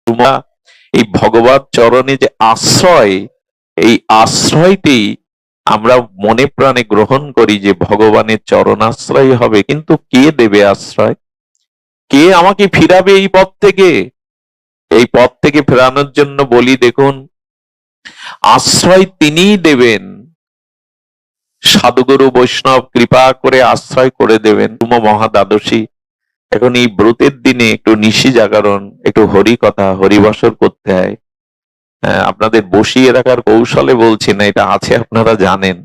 তোমরা এই ভগবত চরণে যে আশ্রয়, এই আশ্রয়টি আমরা মনে প্রাণে গ্রহণ করি যে ভগবানের চরণ আশ্রয় হবে, কিন্তু কে দেবে আশ্রয়? কে আমাকে ফিরাবে এই পথ থেকে? এই পথ থেকে ফেরানোর জন্য বলি, দেখুন, আশ্রয় তিনিই দেবেন। সাধুগুরু বৈষ্ণব কৃপা করে আশ্রয় করে দেবেন। মহাদ্বাদশী, এখন এই ব্রতের দিনে একটু নিশি জাগরণ, একটু হরি কথা হরিবাসর করতে হয়। আপনাদের বসিয়ে রাখার কৌশলে বলছি না, এটা আছে, আপনারা জানেন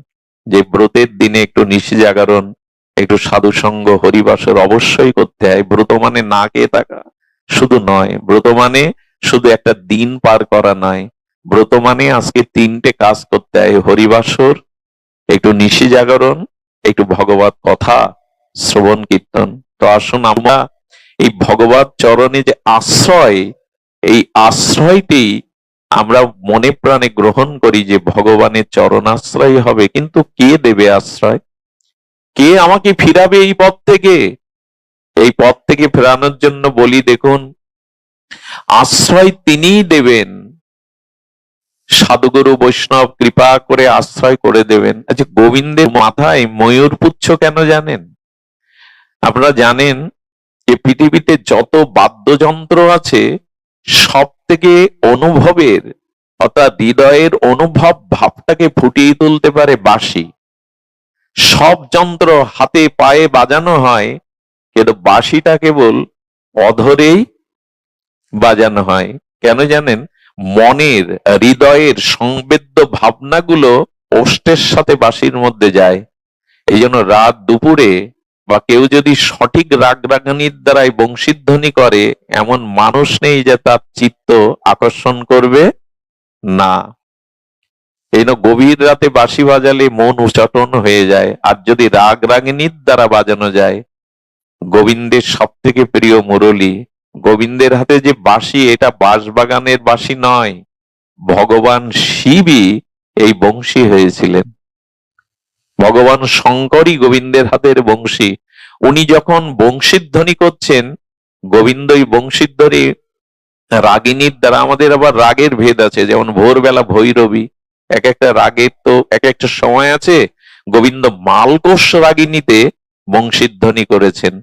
যে ব্রতের দিনে একটু নিশি জাগরণ, একটু সাধু সঙ্গ হরিবাসর অবশ্যই করতে হয়। ব্রত মানে না খেয়ে থাকা শুধু নয়, ব্রত মানে শুধু একটা দিন পার করা নয়, ব্রত মানে আজকে 3টে কাজ করতে হয়: হরিবাসর, একটু নিশি জাগরণ, একটু ভগবত কথা শ্রবণ কীর্তন। তো আসুন আমরা এই ভগবত চরণে যে আশ্রয়, এই আশ্রয়টি আমরা মনে প্রাণে গ্রহণ করি যে ভগবানের চরণ আশ্রয় হবে, কিন্তু কে দেবে আশ্রয়? কে আমাকে ফিরাবে এই পথ থেকে? এই পথ থেকে ফেরানোর জন্য বলি, দেখুন, আশ্রয় তিনিই দেবেন। সাধুগুরু বৈষ্ণব কৃপা করে আশ্রয় করে দেবেন। আচ্ছা, গোবিন্দের মাথায় ময়ূর পুচ্ছ কেন জানেন? আপনারা জানেন যে পৃথিবীতে যত বাদ্যযন্ত্র আছে, সব থেকে অনুভবের অর্থাৎ হৃদয়ের অনুভব ভাবটাকে ফুটিয়ে তুলতে পারে বাঁশি। সব যন্ত্র হাতে পায়ে বাজানো হয়, কিন্তু বাঁশিটা কেবল অধরেই বাজানো হয়। কেন জানেন? মনের, হৃদয়ের সংবেদ্য ভাবনাগুলো ওষ্ঠের সাথে বাঁশির মধ্যে যায়। এই জন্য রাত দুপুরে বা কেউ যদি সঠিক রাগ রাগানির দ্বারাই বংশীধ্বনি করে, এমন মানুষ নেই যে তার চিত্ত আকর্ষণ করবে না। এই জন্য গভীর রাতে বাঁশি বাজালে মন উচাটন হয়ে যায়। আর যদি রাগ রাগিনীর দ্বারা বাজানো যায়, গোবিন্দের সব থেকে প্রিয় মুরলী, গোবিন্দের হাতে যে বাঁশি, এটা বাঁশবাগানের বাঁশি নয়, ভগবান শিবই এই বংশী হয়েছিলেন। ভগবান শঙ্করই গোবিন্দের হাতের বংশী। উনি যখন বংশীধ্বনি করছেন, গোবিন্দই বংশীধ্বনি রাগিনীর দ্বারা। আমাদের আবার রাগের ভেদ আছে, যেমন ভোরবেলা ভৈরবী, এক একটা রাগের তো এক একটা সময় আছে। গোবিন্দ মালকোষ রাগিনীতে বংশীধ্বনি করেছেন।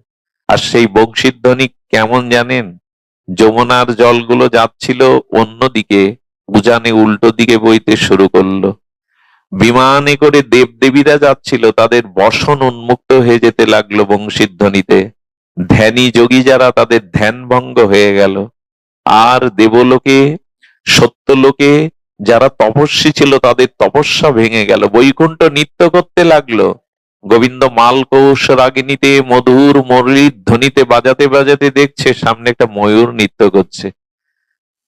আর সেই বংশীধ্বনি কেমন জানেন? যমুনার জলগুলো যাচ্ছিল অন্যদিকে, উজানে উল্টো দিকে বইতে শুরু করলো। বিমানে করে দেবদেবীরা যাচ্ছিল, তাদের বসন উন্মুক্ত হয়ে যেতে লাগলো বংশীধ্বনিতে। ধ্যানী যোগী যারা, তাদের ধ্যান ভঙ্গ হয়ে গেল। আর দেবলোকে, সত্যলোকে যারা তপস্বী ছিল, তাদের তপস্যা ভেঙে গেল। বৈকুণ্ঠ নৃত্য করতে লাগলো। গোবিন্দ মালকোষ রাগিনীতে মধুর মুরলীর ধ্বনিতে বাজাতে বাজাতে দেখছে সামনে একটা ময়ূর নৃত্য করছে।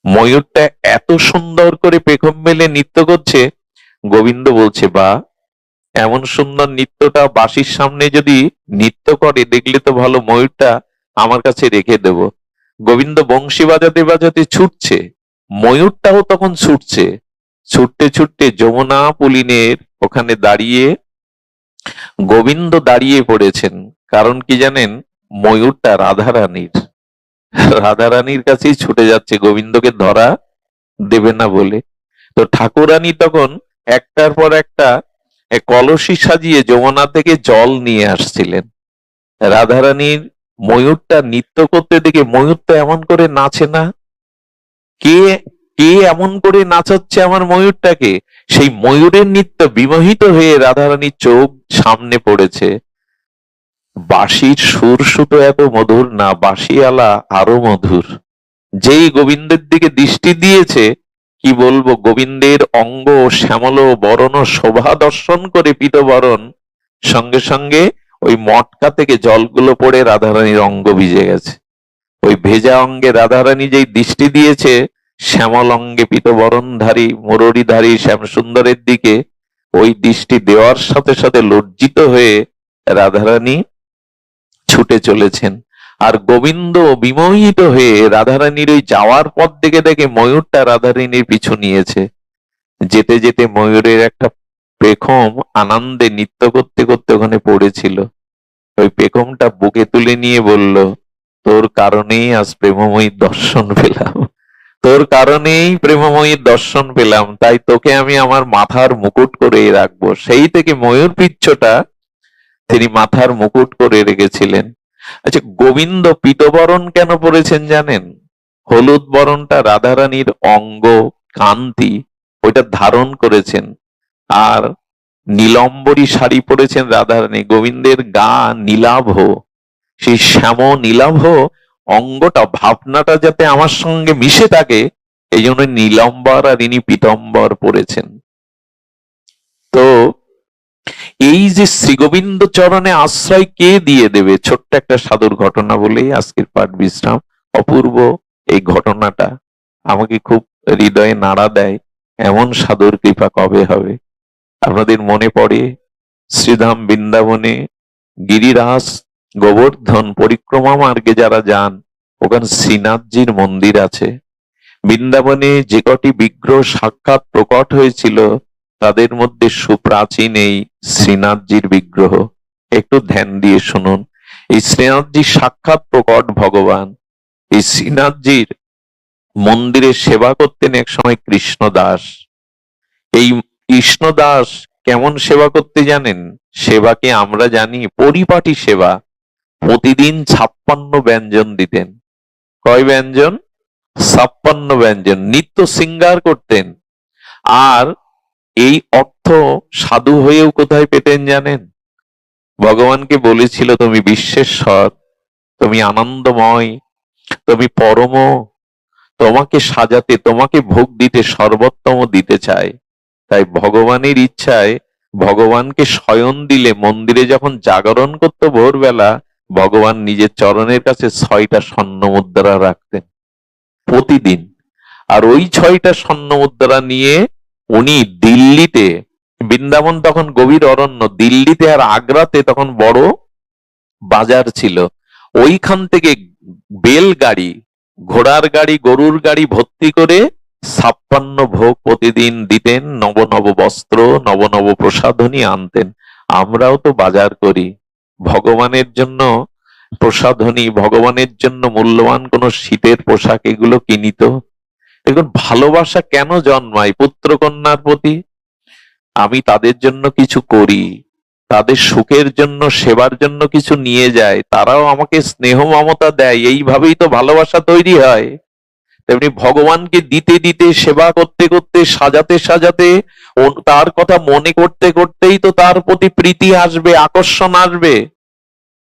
ময়ূরটা এত সুন্দর করে পেখম মেলে নৃত্য করছে, গোবিন্দ বলছে, বা এমন সুন্দর নৃত্যটা বাঁশির সামনে যদি নৃত্য করে, দেখলে তো ভালো, ময়ূরটা আমার কাছে রেখে দেব। গোবিন্দ বংশী বাজাতে বাজাতে ছুটছে, ময়ূরটাও তখন ছুটছে। ছুটতে ছুটতে যমুনা পুলিনের ওখানে দাঁড়িয়ে গোবিন্দ দাঁড়িয়ে পড়েছেন। কারণ কি জানেন? ময়ূরটা রাধারানীর, রাধারানীর কাছেই ছুটে যাচ্ছে, গোবিন্দকে ধরা দেবে না বলে। তো ঠাকুরানী তখন একটার পর একটা কলসি সাজিয়ে যমুনা থেকে জল নিয়ে আসছিলেন। রাধারানীর ময়ূরটা নৃত্য করতে দেখে, ময়ূরটা এমন করে নাচে না, কে কে এমন করে নাচাচ্ছে আমার ময়ূরটাকে? সেই ময়ূরের নৃত্য বিমোহিত হয়ে রাধারানীর চোখ সামনে পড়েছে। বাঁশির সুর শুধু এত মধুর না, বাঁশিওয়ালা আরো মধুর। যেই গোবিন্দের দিকে দৃষ্টি দিয়েছে, কি বলবো, গোবিন্দের অঙ্গ শ্যামল বরণ শোভা দর্শন করে পীতবরণ, সঙ্গে সঙ্গে ওই মটকা থেকে জলগুলো পড়ে রাধারানীর অঙ্গ ভিজে গেছে। ওই ভেজা অঙ্গে রাধারানী যেই দৃষ্টি দিয়েছে, শ্যামল অঙ্গে পীতবরণধারী মুরলীধারী শ্যাম সুন্দরের দিকে, ওই দৃষ্টি দেওয়ার সাথে সাথে লজ্জিত হয়ে রাধারানী ছুটে চলেছেন। আর গোবিন্দ বিমোহিত হয়ে রাধারানীর ওই যাওয়ার পথ দেখে দেখে ময়ূরটা রাধারানীর পিছু নিয়েছে। যেতে যেতে ময়ূরের একটা পেখম আনন্দে নৃত্য করতে করতে ওখানে পড়েছিল। ওই পেখমটা বুকে তুলে নিয়ে বলল, তোর কারণেই আজ প্রেমময়ী দর্শন পেলাম, তোর তোর কারণেই প্রেমময়ীর দর্শন পেলাম, তাই তোকে আমি আমার মাথার মুকুট করে রাখবো। সেই থেকে ময়ূর পিচ্ছটা তিনি মাথার মুকুট করে রেখেছিলেন। আচ্ছা, গোবিন্দ পীতবরণ কেন পরেছেন জানেন? হলুদ বরণটা রাধারানীর অঙ্গ কান্তি, ওইটা ধারণ করেছেন। আর নীলম্বরী শাড়ি পরেছেন রাধারানী। গোবিন্দের গা নীলাভ, সেই শ্যাম নীলাভ অঙ্গটা, ভাবনাটা যাতে আমার সঙ্গে মিশে থাকে, এই জন্য নীলম্বর আর ইনি পীতম্বর পরেছেন। তো এই যে শ্রীগোবিন্দ চরণে আশ্রয় কে দিয়ে দেবে, ছোট্ট একটা সাধুর ঘটনা বলেই আজকের পাঠ বিশ্রাম। অপূর্ব এই ঘটনাটা আমাকে খুব হৃদয়ে নাড়া দেয়। এমন সাধুর কৃপা কবে হবে? আপনাদের মনে পড়ে শ্রীধাম বৃন্দাবনে গিরিরাজ গোবর্ধন পরিক্রমা মার্গে যারা যান, ওখানে শ্রীনাথজির মন্দির আছে। বৃন্দাবনে যে কটি বিগ্রহ সাক্ষাৎ প্রকট হয়েছিল, তাদের মধ্যে সুপ্রাচীন এই শ্রীনাথজির বিগ্রহ। একটু ধ্যান দিয়ে শুনুন। এই শ্রীনাথজি সাক্ষাৎ প্রকট ভগবান। এই শ্রীনাথজির মন্দিরে সেবা করতেন এক সময় কৃষ্ণদাস। এই কৃষ্ণদাস কেমন সেবা করতে জানেন? সেবাকে আমরা জানি পরিপাটি সেবা। প্রতিদিন 56 ব্যঞ্জন দিতেন। কয় ব্যঞ্জন? 56 ব্যঞ্জন। নিত্য শৃঙ্গার করতেন। আর এই অর্থ সাধু হয়েও কোথায় পেতেন জানেন? ভগবানকে বলেছিল, তুমি বিশ্বেশ্বর, তুমি আনন্দময়, তুমি পরম, তোমাকে সাজাতে, তোমাকে ভোগ দিতে সর্বোত্তম দিতে চায়। তাই ভগবানের ইচ্ছায় ভগবানকে শয়ন দিলে, মন্দিরে যখন জাগরণ করতো ভোরবেলা, ভগবান নিজের চরণের কাছে 6টা স্বর্ণ মুদ্রা রাখতেন প্রতিদিন। আর ওই 6টা স্বর্ণ মুদ্রা নিয়ে উনি দিল্লিতে, বৃন্দাবন তখন গভীর অরণ্য, দিল্লিতে আর আগ্রাতে তখন বড় বাজার ছিল, ওইখান থেকে বেলগাড়ি, ঘোড়ার গাড়ি, গরুর গাড়ি ভর্তি করে 56 ভোগ প্রতিদিন দিতেন। নব নব বস্ত্র, নব নব প্রসাধনী আনতেন। আমরাও তো বাজার করি ভগবানের জন্য প্রসাধনী, ভগবানের জন্য মূল্যবান কোন শীতের পোশাক, এগুলো কিনি তো। দেখুন ভালোবাসা কেন জন্মায় পুত্র কন্যার প্রতি। আমি তাদের জন্য কিছু করি, তাদের সুখের জন্য, সেবার জন্য কিছু নিয়ে যায়, তারাও আমাকে স্নেহ মমতা দেয়, এইভাবেই তো ভালোবাসা তৈরি হয়। তেমনি ভগবানকে দিতে দিতে, সেবা করতে করতে, সাজাতে সাজাতে, তার কথা মনে করতে করতেই তো তার প্রতি প্রীতি আসবে, আকর্ষণ আসবে।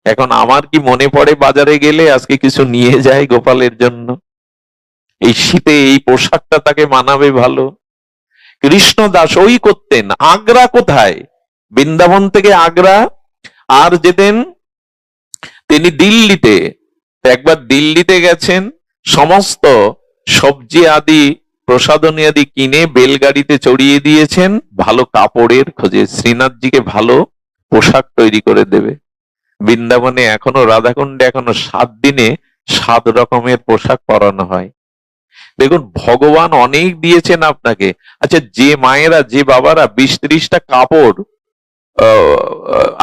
এখন আমার কি মনে পড়ে বাজারে গেলে আজকে কিছু নিয়ে যায় গোপালের জন্য? এই শীতে এই পোশাকটা তাকে মানাবে ভালো। কৃষ্ণদাস ওই করতেন। আগ্রা কোথায়? বৃন্দাবন থেকে আগ্রা। আর যেতেন তিনি দিল্লিতে। একবার দিল্লিতে গেছেন, সমস্ত সবজি আদি, প্রসাধনী আদি কিনে বেলগাড়িতে চড়িয়ে দিয়েছেন ভালো কাপড়ের খোঁজে, শ্রীনাথজিকে ভালো পোশাক তৈরি করে দেবে। বৃন্দাবনে এখনো, রাধাকুণ্ডে এখনো 7 দিনে 7 রকমের পোশাক পরানো হয়। দেখুন ভগবান অনেক দিয়েছেন আপনাকে। আচ্ছা, যে মায়েরা, যে বাবারা 20-30টা কাপড়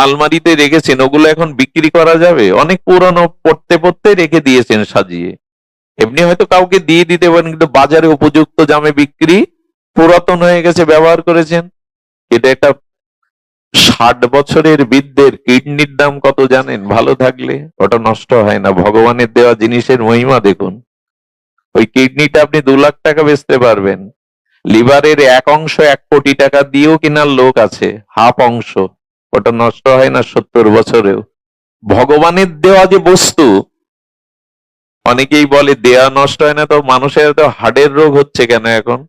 আলমারিতে রেখেছেন, ওগুলো এখন বিক্রি করা যাবে? অনেক পুরনো, পড়তে পড়তে রেখে দিয়েছেন সাজিয়ে। এমনি হয়তো কাউকে দিয়ে দিতে পারেন, কিন্তু বাজারে উপযুক্ত দামে বিক্রি, পুরাতন হয়ে গেছে, ব্যবহার করেছেন। এটা একটা 60 বছরের বৃদ্ধের কিডনির দাম কত জানেন? ভালো থাকলে ওটা নষ্ট হয় না। ভগবানের দেওয়া জিনিসের মহিমা দেখুন। ওই কিডনিটা আপনি 2 লাখ টাকা বেচতে পারবেন। লিভারের 1 অংশ 1 কোটি টাকা দিয়েও কেনার লোক আছে, হাফ অংশ, ওটা নষ্ট হয় না 70 বছরেও। ভগবানের দেওয়া যে বস্তু, অনেকেই বলে দেয়া নষ্ট হয় না, তো মানুষের তো হার্টের রোগ হচ্ছে কেন এখন?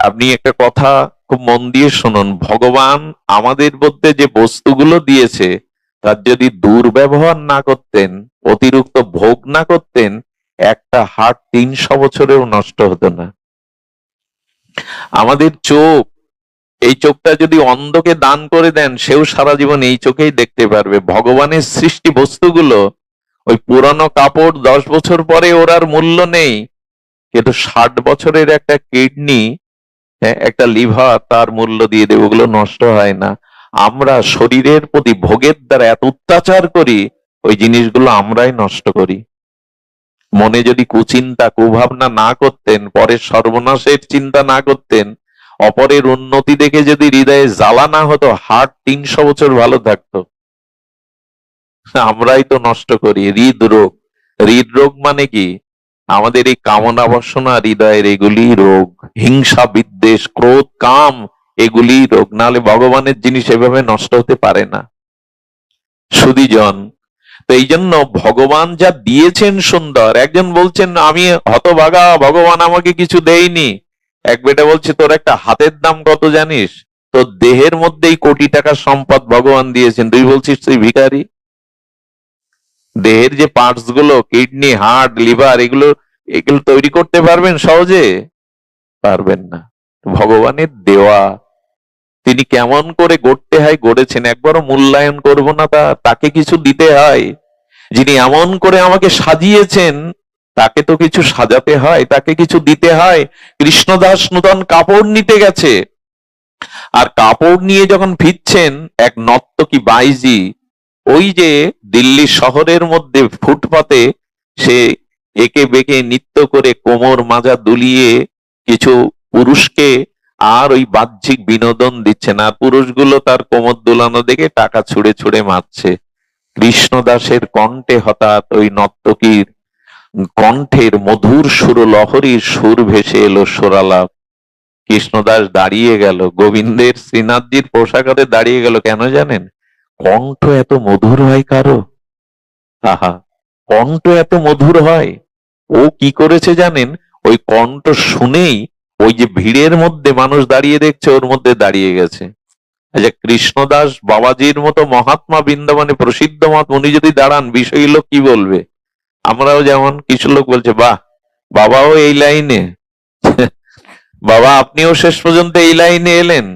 আপনি একটা কথা খুব মন দিয়ে শুনুন। ভগবান আমাদের মধ্যে যে বস্তুগুলো দিয়েছে, তার যদি দুর্ব্যবহার না করতেন, অতিরিক্ত ভোগ না করতেন, একটা হার্ট 300 বছরেও নষ্ট হতো না। আমাদের চোখ, এই চোখটা যদি অন্ধকে দান করে দেন, সেও সারা জীবন এই চোখেই দেখতে পারবে। ভগবানের সৃষ্টি বস্তুগুলো, ওই পুরানো কাপড় 10 বছর পরে ওর আর মূল্য নেই, কিন্তু 60 বছরের একটা কিডনি, একটা লিভার, তার মূল্য দিয়ে দেবে, ওগুলো নষ্ট হয় না। আমরা শরীরের প্রতি ভোগের দ্বারা এত অত্যাচার করি, ওই জিনিসগুলো আমরাই নষ্ট করি। মনে যদি কুচিন্তা কুভাবনা না করতেন, পরের সর্বনাশের চিন্তা না করতেন, অপরের উন্নতি দেখে যদি হৃদয়ে জ্বালা না হতো, হার্ট 300 বছর ভালো থাকতো। আমরাই তো নষ্ট করি। হৃদরোগ, হৃদরোগ মানে কি? আমাদের এই কামনা বাসনা হৃদয়ের, এগুলি রোগ। হিংসা বিদ্বেষ ক্রোধ কাম, এগুলি রোগ। নাহলে ভগবানের জিনিস এভাবে নষ্ট হতে পারে না। সুধীজন, তো এই জন্য ভগবান যা দিয়েছেন সুন্দর। একজন বলছেন আমি হতভাগা, ভগবান আমাকে কিছু দেয়নি। এক বেটা বলছে তোর একটা হাতের দাম কত জানিস? তোর দেহের মধ্যেই কোটি টাকার সম্পদ ভগবান দিয়েছেন, তুই বলছিস তুই ভিখারি। দেহের যে পার্টস গুলো, কিডনি হার্ট লিভার, এগুলো এগুলো তৈরি করতে পারবেন সহজে? পারবেন না। ভগবানের দেওয়া, তিনি কেমন করে গড়তে হয় গড়েছেন, একবারও মূল্যায়ন করবো না তাকে কিছু দিতে হয়। যিনি এমন করে আমাকে সাজিয়েছেন, তাকে তো কিছু সাজাতে হয়, তাকে কিছু দিতে হয়। কৃষ্ণদাস নূতন কাপড় নিতে গেছে, আর কাপড় নিয়ে যখন ফিরছেন, এক নর্তকী বাইজি, ওই যে দিল্লি শহরের মধ্যে ফুটপাতে সে একে বেঁকে নৃত্য করে কোমর মাজা দুলিয়ে কিছু পুরুষকে আর ওই বাহ্যিক বিনোদন দিচ্ছেন, আর পুরুষগুলো তার কোমর দুলানো দেখে টাকা ছুঁড়ে ছুঁড়ে মারছে। কৃষ্ণদাসের কণ্ঠে হঠাৎ ওই নর্তকীর কণ্ঠের মধুর সুর লহরীর সুর ভেসে এলো সুরালাপ। কৃষ্ণদাস দাঁড়িয়ে গেল, গোবিন্দের শ্রীনাথজির পোশাকারে দাঁড়িয়ে গেল। কেন জানেন? কণ্ঠ এত মধুর হয় কারো? আহা, কণ্ঠ এত মধুর হয়। ও কি করেছে জানেন? ওই কণ্ঠ শুনেই ওই যে ভিড়ের মধ্যে মানুষ দাঁড়িয়ে দেখছে, ওর মধ্যে দাঁড়িয়ে গেছে। আচ্ছা, কৃষ্ণদাস বাবাজির মতো মহাত্মা বৃন্দাবনে প্রসিদ্ধ মত উনি যদি দাঁড়ান, বিষয়ী লোক কি বলবে? আমরাও যেমন কিছু লোক বলছে বাহ, বাবাও এই লাইনে, বাবা আপনিও শেষ পর্যন্ত এই লাইনে এলেন।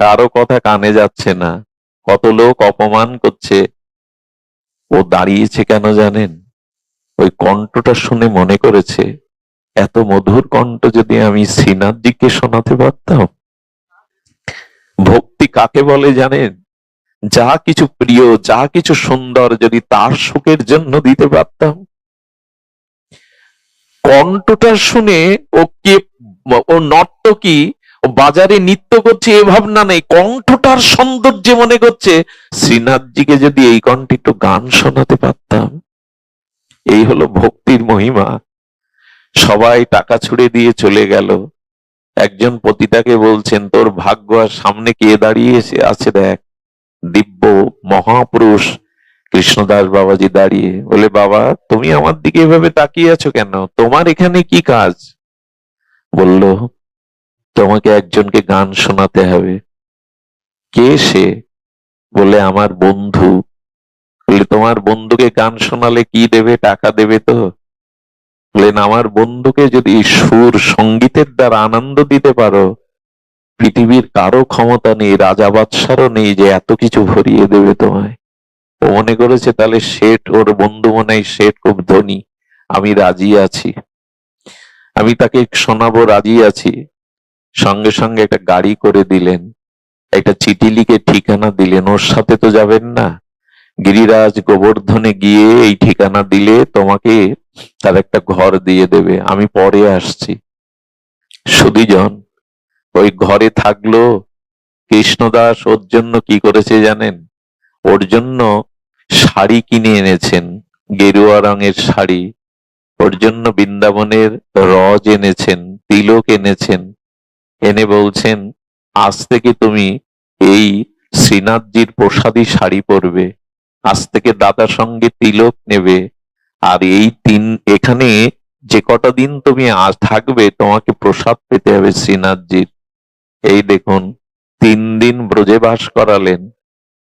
কারো কথা কানে যাচ্ছে না, কত লোক অপমান করছে। ও দাঁড়িয়েছে কেন জানেন? ওই কণ্ঠটা শুনে মনে করেছে, এত মধুর কণ্ঠ যদি আমি শ্রীনাথজিকে শোনাতে পারতাম। ভক্তি কাকে বলে জানেন? যা কিছু প্রিয়, যা কিছু সুন্দর যদি তার সুখের জন্য দিতে পারতাম। কণ্ঠটা শুনে ও কে, ও নর্তকী, ও বাজারে নৃত্য করছে এ ভাবনা নেই, কণ্ঠটার সৌন্দর্যে মনে করছে শ্রীনাথজিকে যদি এই কণ্ঠে একটু গান শোনাতে পারতাম। এই হলো ভক্তির মহিমা। সবাই টাকা ছুড়ে দিয়ে চলে গেল। একজন পতিতাকে বলছেন তোর ভাগ্য, আর সামনে কে দাঁড়িয়ে আছে দেখ, দিব্য মহাপুরুষ কৃষ্ণদাস বাবাজি দাঁড়িয়ে। বলে বাবা তুমি আমার দিকে এভাবে তাকিয়ে আছো কেন, তোমার এখানে কি কাজ? বলল তোমাকে একজনকে গান শোনাতে হবে। কে সে? বলে আমার বন্ধু। বলে তোমার বন্ধুকে গান শোনালে কি দেবে, টাকা দেবে তো? বলেন আমার বন্ধুকে যদি সুর সঙ্গীতের দ্বারা আনন্দ দিতে পারো, পৃথিবীর কারো ক্ষমতা নেই, রাজা বাদশারও নেই যে এত কিছু ভরিয়ে দেবে তোমায়। ও মনে করেছে তাহলে শেঠ, ওর বন্ধু মনে হয় শেঠ খুব ধনী, আমি রাজি আছি, আমি তাকে শোনাবো, রাজি আছি। সঙ্গে সঙ্গে একটা গাড়ি করে দিলেন, একটা চিঠি লিখে ঠিকানা দিলেন। ওর সাথে তো যাবেন না, গিরিরাজ গোবর্ধনে গিয়ে এই ঠিকানা দিলে তোমাকে তার একটা ঘর দিয়ে দেবে, আমি পরে আসছি। সুধীজন, ওই ঘরে থাকলো। কৃষ্ণদাস ওর জন্য কি করেছে জানেন? ওর জন্য শাড়ি কিনে এনেছেন, গেরুয়া রঙের শাড়ি। ওর জন্য বৃন্দাবনের রজ এনেছেন, তিলক এনেছেন। এনে বলছেন আজ থেকে তুমি এই শ্রীনাথজির প্রসাদী শাড়ি পরবে, আজ থেকে দাদার সঙ্গে তিলক নেবে, আর এই এখানে যে কটা দিন তুমি আজ থাকবে তোমাকে প্রসাদ পেতে হবে শ্রীনাথজির। এই দেখুন, 3 দিন ব্রজে বাস করালেন,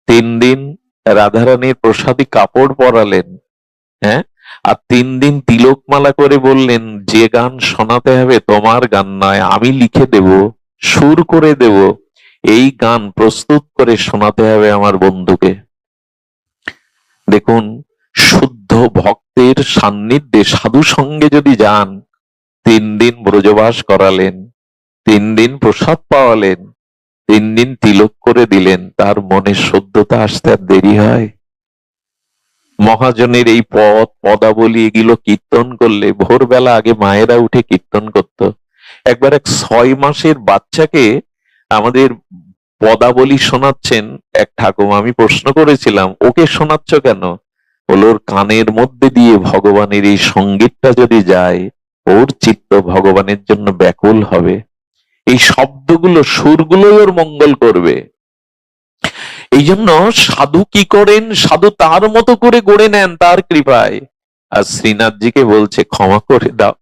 3 দিন রাধারানীর প্রসাদী কাপড় পরালেন, হ্যাঁ, আর 3 দিন তিলকমালা করে বললেন যে গান শোনাতে হবে তোমার গান নয়, আমি লিখে দেব, সুর করে দেব, এই গান প্রস্তুত করে শোনাতে হবে আমার বন্ধুকে। দেখুন, শুদ্ধ ভক্তের সান্নিধ্যে সাধু সঙ্গে যদি যান, 3 দিন ব্রজবাস করালেন, 3 দিন প্রসাদ পাওয়ালেন, 3 দিন তিলক করে দিলেন, তার মনে শুদ্ধতা আসতে আর দেরি হয়? মহাজনের এই পদ পদাবলী এগুলো কীর্তন করলে ভোরবেলা আগে মায়েরা উঠে কীর্তন করত। একবার এক 6 মাসের বাচ্চাকে আমাদের পদাবলী শোনাচ্ছেন এক ঠাকুমা। আমি প্রশ্ন করেছিলাম, ওকে শোনাচ্ছ কেন? বলল, ওর কানের মধ্যে দিয়ে ভগবানের এই সঙ্গীতটা যদি যায়, ওর চিত্ত ভগবানের জন্য ব্যাকুল হবে। এই শব্দগুলো, সুরগুলোই ওর মঙ্গল করবে। এই জন্য সাধু কি করেন? সাধু তার মতো করে গড়ে নেন তার কৃপায়। আর শ্রীনাথজিকে বলছে, ক্ষমা করে দাও,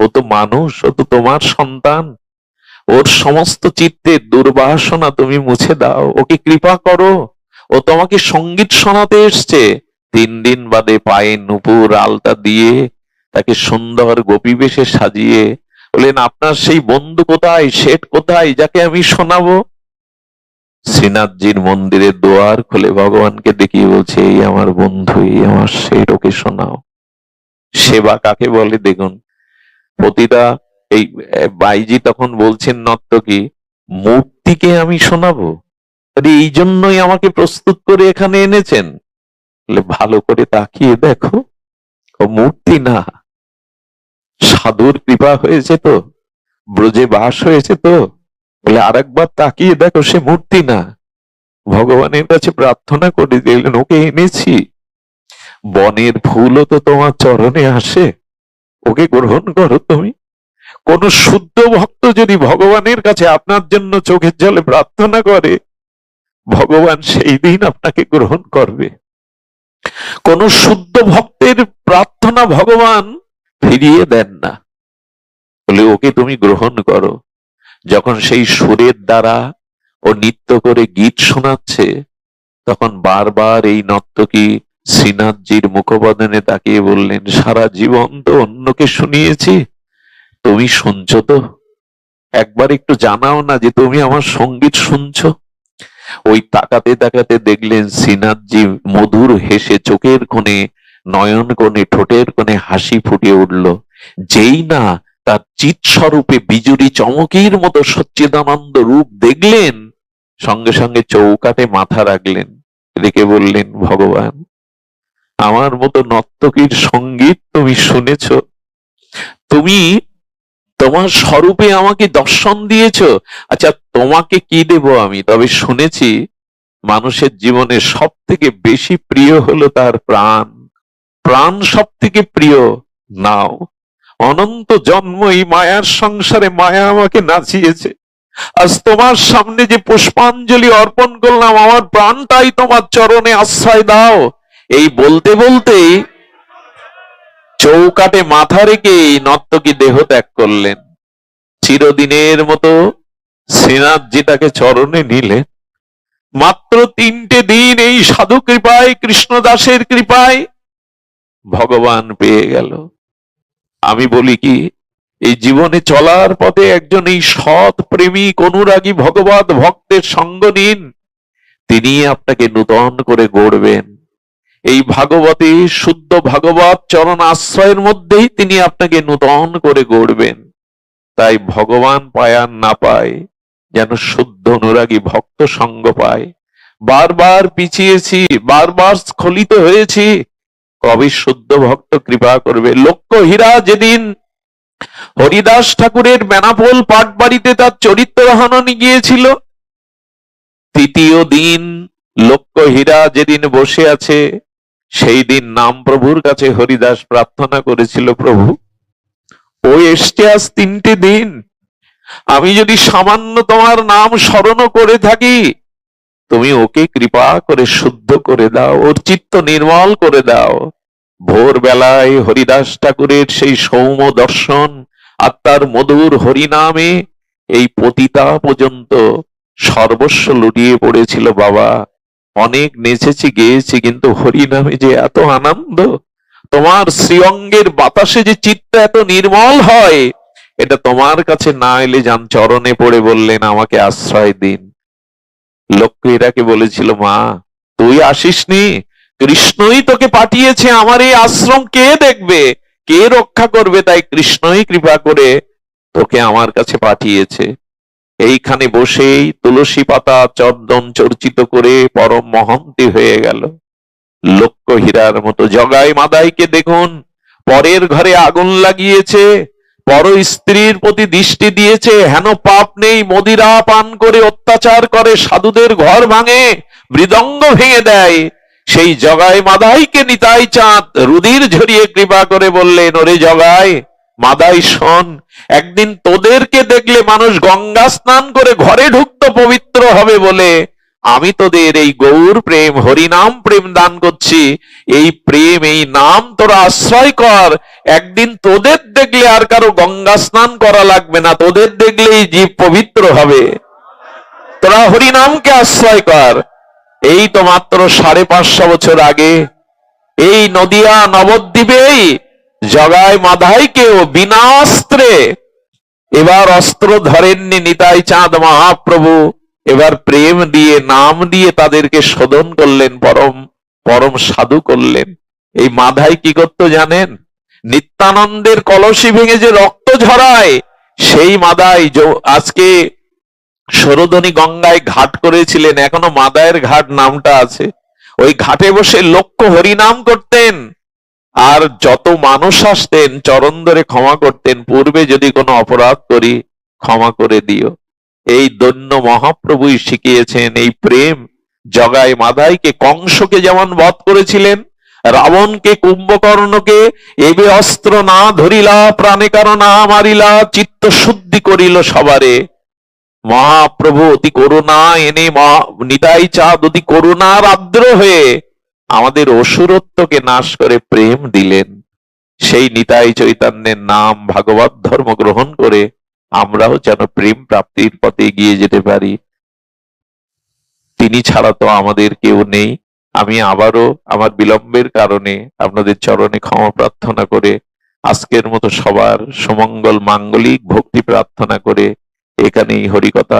ও তো মানুষ, ও তো তোমার সন্তান, ওর সমস্ত চিত্তের দুর্বাসনা তুমি মুছে দাও, ওকে কৃপা করো। ও তোমাকে সঙ্গীত শোনাতে এসছে। 3 দিন বাদে পায়ে নূপুর আলতা দিয়ে তাকে সুন্দর গোপী বেশে সাজিয়ে বলেন, আপনার সেই বন্ধু কোথায়, শেঠ কোথায়, যাকে আমি শোনাবো? শ্রীনাথজির মন্দিরের দুয়ার খুলে ভগবানকে দেখিয়ে বলছে, এই আমার বন্ধু, এই আমার শেঠ, ওকে শোনাও। সেবা কাকে বলে দেখুন। প্রতিটা এই বাইজি তখন বলছেন নর্তকী, মূর্তিকে আমি শোনাবো? এই জন্যই আমাকে প্রস্তুত করে এখানে এনেছেন? ভালো করে তাকিয়ে দেখো, ও মূর্তি না, সাধুর কৃপা হয়েছে তো, ব্রজে বাস হয়েছে তো। বলে আরেকবার তাকিয়ে দেখো, সে মূর্তি না। ভগবানের কাছে প্রার্থনা করে দিলেন, ওকে এনেছি। বনের ফুলও তো তোমার চরণে আসে, ওকে গ্রহণ করো তুমি। কোন শুদ্ধ ভক্ত যদি ভগবানের কাছে আপনার জন্য চোখের জলে প্রার্থনা করে, ভগবান সেই দিন আপনাকে গ্রহণ করবে। কোন শুদ্ধ ভক্তের প্রার্থনা ভগবান ফিরিয়ে দেন না। বলে ওকে তুমি গ্রহণ করো। যখন সেই সুরের দ্বারা ও নৃত্য করে গীত শোনাচ্ছে, তখন বারবার এই নর্তকী শ্রীনাথজির মুখবদনে তাকিয়ে বললেন, সারা জীবন তো অন্যকে শুনিয়েছি, তুমি শুনছো তো? একবার একটু জানাও না যে তুমি আমার সঙ্গীত শুনছো। ওই তাকাতে তাকাতে দেখলেন শ্রীনাথজি মধুর হেসে চোখের কোণে, নয়ন কোণে, ঠোঁটের কোণে হাসি ফুটে উঠল। যেই না তার চিৎ স্বরূপে বিজুরি চমকির মতো সচ্চিদানন্দ রূপ দেখলেন, সঙ্গে সঙ্গে চৌকাঠে মাথা রাখলেন, রেখে বললেন, ভগবান, আমার মতো নর্তকীর সঙ্গীত তুমি শুনেছ, তুমি তোমার স্বরূপে আমাকে দর্শন দিয়েছ। আচ্ছা, তোমাকে কি দেব আমি? তবে শুনেছি মানুষের জীবনে সব থেকে বেশি প্রিয় হলো তার প্রাণ। প্রাণ সব থেকে প্রিয়, নাও। অনন্ত জন্ম এই মায়ার সংসারে মায়া আমাকে নাচিয়েছে। আজ তোমার সামনে যে পুষ্পাঞ্জলি অর্পণ করলাম, আমার প্রাণটাই তোমার চরণে আশ্রয় দাও। এই বলতে বলতেই চৌকাঠে মাথা রেখে নর্তকী দেহ ত্যাগ করলেন। চিরদিনের মতো শ্রীনাথজি তাকে চরণে নিলেন। মাত্র 3টে দিন এই সাধু কৃপায়, কৃষ্ণদাসের কৃপায় ভগবান পেয়ে গেল। আমি বলি কি, এই জীবনে চলার পথে একজন এই সৎ প্রেমিক অনুরাগী ভগবত ভক্তের সঙ্গ নিন, তিনি আপনাকে নূতন করে গড়বেন। এই ভাগবতী শুদ্ধ ভাগবত চরণ আশ্রয়ের মধ্যেই তিনি আপনাকে নূতন করে গড়বেন। তাই ভগবান পায় আর না পায়, যেন শুদ্ধ অনুরাগী ভক্ত সঙ্গ পায়। বারবার পিছিয়েছি, বারবার স্খলিত হয়েছি, কবে শুদ্ধ ভক্ত কৃপা করবে? লক্ষ্য হীরা যেদিন হরিদাস ঠাকুরের বেনাপোল পাট বাড়িতে তার চরিত্র হননে গিয়েছিল, 3য় দিন লক্ষ্য হীরা যেদিন বসে আছে, সেই দিন নাম প্রভুর কাছে হরিদাস প্রার্থনা করেছিল, প্রভু ও এসছে আজ 3টে দিন, আমি যদি সামান্য তোমার নাম স্মরণ করে থাকি, তুমি ওকে কৃপা করে শুদ্ধ করে দাও, ওর চিত্ত নির্মল করে দাও। ভোরবেলায় হরিদাস ঠাকুরের সেই সৌম্য দর্শন আর তার মধুর হরিনামে এই পতিতা পর্যন্ত সর্বস্ব লুটিয়ে পড়েছিল। বাবা, অনেক নেচেছি, গেয়েছি, কিন্তু হরিনামে যে এত আনন্দ, তোমার শ্রীঅঙ্গের বাতাসে যে চিত্ত এত নির্মল হয়, এটা তোমার কাছে না এলে যান চরণে পড়ে বললেন, আমাকে আশ্রয় দিন। লক্ষ্মীরাকে বলেছিল, মা তুই আসিসনি, কৃষ্ণই তোকে পাঠিয়েছে। আমার এই আশ্রম কে দেখবে, কে রক্ষা করবে? তাই কৃষ্ণই কৃপা করে তোকে আমার কাছে পাঠিয়েছে। এইখানে বসেই তুলসী পাতা চন্দন চর্চিত করে পরম মহন্তি হয়ে গেল। লক্ষ্য হীরার মতো। জগাই মাদাইকে দেখুন, পরের ঘরে আগুন লাগিয়েছে, পর স্ত্রীর প্রতি দৃষ্টি দিয়েছে, হেন পাপ নেই, মদিরা পান করে অত্যাচার করে, সাধুদের ঘর ভাঙে, মৃদঙ্গ ভেঙে দেয়। সেই জগাই মাদাইকে নিতাই চাঁদ রুধির ঝরিয়ে কৃপা করে বললেন, ওরে জগাই মাদাই শোন, একদিন তোদেরকে দেখলে মানুষ গঙ্গা স্নান করে ঘরে ঢুকতো পবিত্র হবে বলে, আমি তোদের এই গৌর প্রেম হরিনাম প্রেম দান করছি। এই প্রেম এই নাম তোরা আশ্রয় কর, একদিন তোদের দেখলে আর কারো গঙ্গা স্নান করা লাগবে না, তোদের দেখলেই জীব পবিত্র হবে। তোরা হরিনামকে আশ্রয় কর। এই তো মাত্র 550 বছর আগে এই নদিয়া নবদ্বীপেই জগাই মাদাইকেও বিনা অস্ত্রে, এবার অস্ত্র ধরেননি নিতাই চাঁদ মহাপ্রভু, এবার প্রেম দিয়ে নাম দিয়ে তাদেরকে শোধন করলেন, পরম পরম সাধু করলেন। এই মাদাই কি করতো জানেন? নিত্যানন্দের কলসি ভেঙে যে রক্ত ঝরায়, সেই মাদাই আজকে সরোদনী গঙ্গায় ঘাট করেছিলেন, এখনো মাদায়ের ঘাট নামটা আছে। ওই ঘাটে বসে লক্ষ্য হরিনাম করতেন, আর যত মানুষ আসতেন চরণ ধরে ক্ষমা করতেন, পূর্বে যদি কোনো অপরাধ করি ক্ষমা করে দিও। এই দৈন্য মহাপ্রভুই শিখিয়েছেন এই প্রেম। জগাই মাদাইকে কংসকে যেমন বধ করেছিলেন, রাবণকে কুম্ভকর্ণকে এবে অস্ত্র না ধরিলা, প্রাণে কারো না মারিলা, চিত্ত শুদ্ধি করিল সবারে। মহাপ্রভু অতি করুণা এনে নিতাই চাঁদ অতি করুণার আর্দ্র হয়ে আমাদের অসুরত্বকে নাশ করে প্রেম দিলেন। সেই নিতাই চৈতন্যের নাম ভাগবত ধর্ম গ্রহণ করে আমরাও যেন প্রেম প্রাপ্তির পথে এগিয়ে যেতে পারি। তিনি ছাড়া তো আমাদের কেউ নেই। আমি আবারও আমার বিলম্বের কারণে আপনাদের চরণে ক্ষমা প্রার্থনা করে আজকের মতো সবার সুমঙ্গল মাঙ্গলিক ভক্তি প্রার্থনা করে এখানেই হরিকথা